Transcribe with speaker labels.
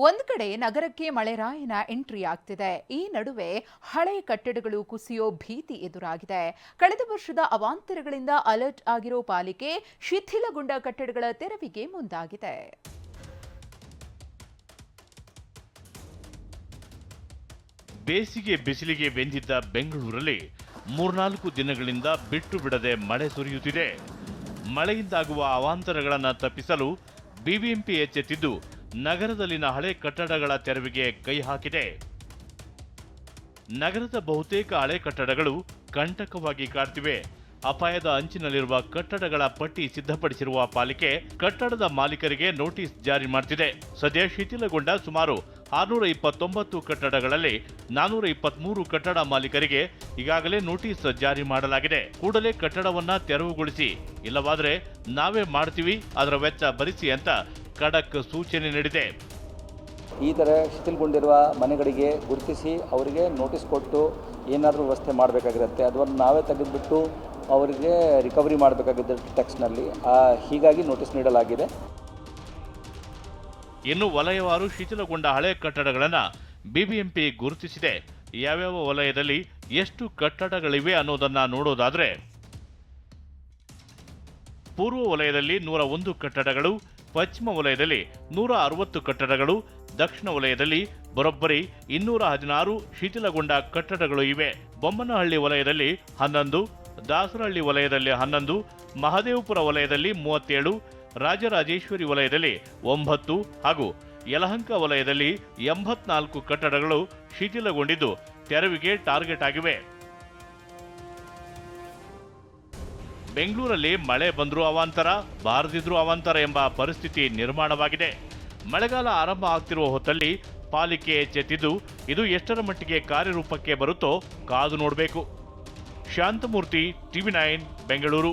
Speaker 1: ಒಂದು ಕಡೆ ನಗರಕ್ಕೆ ಮಳೆರಾಯನ ಎಂಟ್ರಿ ಆಗ್ತಿದೆ. ಈ ನಡುವೆ ಹಳೆ ಕಟ್ಟಡಗಳು ಕುಸಿಯೋ ಭೀತಿ ಎದುರಾಗಿದೆ. ಕಳೆದ ವರ್ಷದ ಅವಾಂತರಗಳಿಂದ ಅಲರ್ಟ್ ಆಗಿರೋ ಪಾಲಿಕೆ ಶಿಥಿಲಗೊಂಡ ಕಟ್ಟಡಗಳ ತೆರವಿಗೆ ಮುಂದಾಗಿದೆ.
Speaker 2: ಬೇಸಿಗೆ ಬಿಸಿಲಿಗೆ ಬೆಂದಿದ್ದ ಬೆಂಗಳೂರಲ್ಲಿ 3-4 ದಿನಗಳಿಂದ ಬಿಟ್ಟು ಬಿಡದೆ ಮಳೆ ಸುರಿಯುತ್ತಿದೆ. ಮಳೆಯಿಂದಾಗುವ ಅವಾಂತರಗಳನ್ನು ತಪ್ಪಿಸಲು ಬಿಬಿಎಂಪಿ ಎಚ್ಚೆತ್ತಿದ್ದು ನಗರದಲ್ಲಿನ ಹಳೆ ಕಟ್ಟಡಗಳ ತೆರವಿಗೆ ಕೈ ಹಾಕಿದೆ. ನಗರದ ಬಹುತೇಕ ಹಳೆ ಕಟ್ಟಡಗಳು ಕಂಟಕವಾಗಿ ಕಾಡ್ತಿವೆ. ಅಪಾಯದ ಅಂಚಿನಲ್ಲಿರುವ ಕಟ್ಟಡಗಳ ಪಟ್ಟಿ ಸಿದ್ಧಪಡಿಸಿರುವ ಪಾಲಿಕೆ ಕಟ್ಟಡದ ಮಾಲೀಕರಿಗೆ ನೋಟಿಸ್ ಜಾರಿ ಮಾಡ್ತಿದೆ. ಸದ್ಯ ಶಿಥಿಲಗೊಂಡ ಸುಮಾರು 629 ಕಟ್ಟಡಗಳಲ್ಲಿ 423 ಕಟ್ಟಡ ಮಾಲೀಕರಿಗೆ ಈಗಾಗಲೇ ನೋಟಿಸ್ ಜಾರಿ ಮಾಡಲಾಗಿದೆ. ಕೂಡಲೇ ಕಟ್ಟಡವನ್ನ ತೆರವುಗೊಳಿಸಿ, ಇಲ್ಲವಾದರೆ ನಾವೇ ಮಾಡ್ತೀವಿ, ಅದರ ವೆಚ್ಚ ಭರಿಸಿ ಅಂತ ಖಡಕ್ ಸೂಚನೆ ನೀಡಿದೆ.
Speaker 3: ಈ ಥರ ಶಿಥಿಲಗೊಂಡಿರುವ ಮನೆಗಳಿಗೆ ಗುರುತಿಸಿ ಅವರಿಗೆ ನೋಟಿಸ್ ಕೊಟ್ಟು ಏನಾದರೂ ವ್ಯವಸ್ಥೆ ಮಾಡಬೇಕಾಗಿರುತ್ತೆ. ಅದನ್ನು ನಾವೇ ತೆಗೆದುಬಿಟ್ಟು ಅವರಿಗೆ ರಿಕವರಿ ಮಾಡಬೇಕಾಗಿದೆ ಟ್ಯಾಕ್ಸ್ನಲ್ಲಿ. ಹೀಗಾಗಿ ನೋಟಿಸ್ ನೀಡಲಾಗಿದೆ.
Speaker 2: ಇನ್ನು ವಲಯವಾರು ಶಿಥಿಲಗೊಂಡ ಹಳೆ ಕಟ್ಟಡಗಳನ್ನು ಬಿಬಿಎಂಪಿ ಗುರುತಿಸಿದೆ. ಯಾವ್ಯಾವ ವಲಯದಲ್ಲಿ ಎಷ್ಟು ಕಟ್ಟಡಗಳಿವೆ ಅನ್ನೋದನ್ನ ನೋಡೋದಾದ್ರೆ, ಪೂರ್ವ ವಲಯದಲ್ಲಿ 101 ಕಟ್ಟಡಗಳು, ಪಶ್ಚಿಮ ವಲಯದಲ್ಲಿ 160 ಕಟ್ಟಡಗಳು, ದಕ್ಷಿಣ ವಲಯದಲ್ಲಿ ಬರೋಬ್ಬರಿ 216 ಶಿಥಿಲಗೊಂಡ ಕಟ್ಟಡಗಳು ಇವೆ. ಬೊಮ್ಮನಹಳ್ಳಿ ವಲಯದಲ್ಲಿ 11, ದಾಸರಹಳ್ಳಿ ವಲಯದಲ್ಲಿ 11, ಮಹದೇವಪುರ ವಲಯದಲ್ಲಿ 37, ರಾಜರಾಜೇಶ್ವರಿ ವಲಯದಲ್ಲಿ 9 ಹಾಗೂ ಯಲಹಂಕ ವಲಯದಲ್ಲಿ 84 ಕಟ್ಟಡಗಳು ಶಿಥಿಲಗೊಂಡಿದ್ದು ತೆರವಿಗೆ ಟಾರ್ಗೆಟ್ ಆಗಿವೆ. ಬೆಂಗಳೂರಲ್ಲಿ ಮಳೆ ಬಂದರೂ ಅವಾಂತರ, ಬಾರದಿದ್ರೂ ಅವಾಂತರ ಎಂಬ ಪರಿಸ್ಥಿತಿ ನಿರ್ಮಾಣವಾಗಿದೆ. ಮಳೆಗಾಲ ಆರಂಭ ಆಗ್ತಿರುವ ಹೊತ್ತಲ್ಲಿ ಪಾಲಿಕೆ ಎಚ್ಚೆತ್ತಿದ್ದು ಇದು ಎಷ್ಟರ ಮಟ್ಟಿಗೆ ಕಾರ್ಯರೂಪಕ್ಕೆ ಬರುತ್ತೋ ಕಾದು ನೋಡಬೇಕು. ಶಾಂತಮೂರ್ತಿ, TV9 ಬೆಂಗಳೂರು.